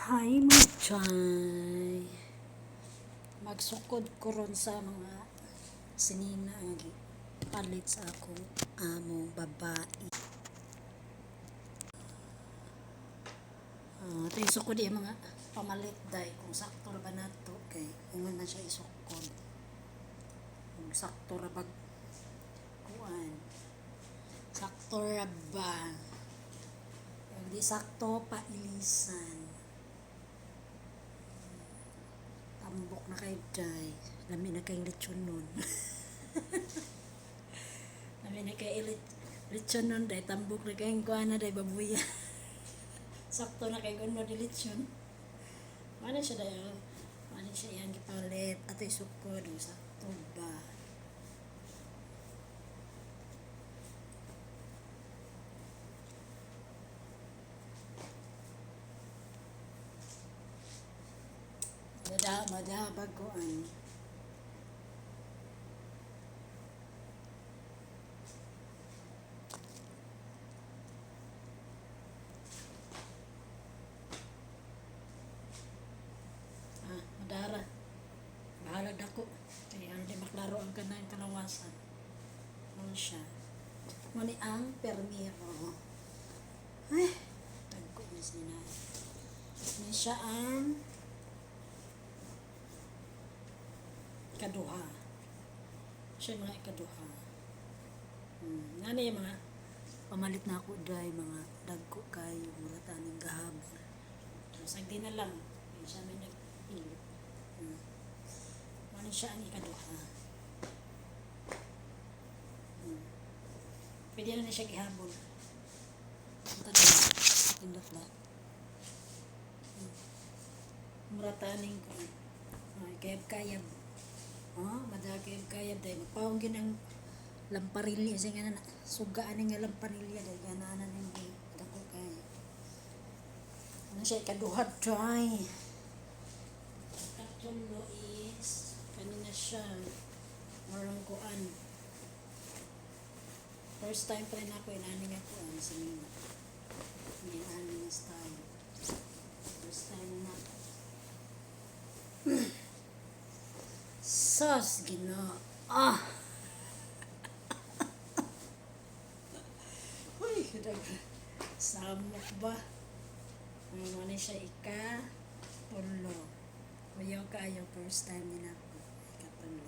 Hi mga chay. Magsukod ko ron sa mga sinina ang palit sa akong among babae. Ito yung sukod yung mga pamalit day kung sakto ra ba nato kay ingon na siya isukod. Kung sakto ra bag kuan. Sakto ra ba? Kung di sakto pailisan. Tambok na kay day. Lami na kay lechon nun. Lami na kay lechon nun day. Tambok na kay kuan na day babuya. Sakto na kay kuno di lechon. Mana siya day. Mana siya yang gipalit. Ato isukod. Sakto ba? Madabag ko an. Madara. Bahala dako. Kaya ano di maklaro ang kanang kalawasan. Ano siya? Mani ang permiro. Ay, tagko na sila. May siya ang ikaduha. Siya mga ikaduha. Ano yung mga pamalit na ako dahil mga dagko kayo mura taning gahabol. So, sagdi na lang. Kaya siya may nag-ilit. Ano siya ang ikaduha. Pwede na siya gihabol. Ito na. Tindot na. Mura taning kayab-kayab. Madagay kayab dahil magpawagin ang lamparilya siya nga na sugaan nga lamparilya dahil gananan yung dako kay ano siya ikaduhat dry katulo is kanina siya marang kuan first time pa rin ako inani nga kuan sa mga inani nga style first time na sos gino samok ba? Ano siya ika-tulo. Kuyaw ka yung first time nila ko. Ika-tulo.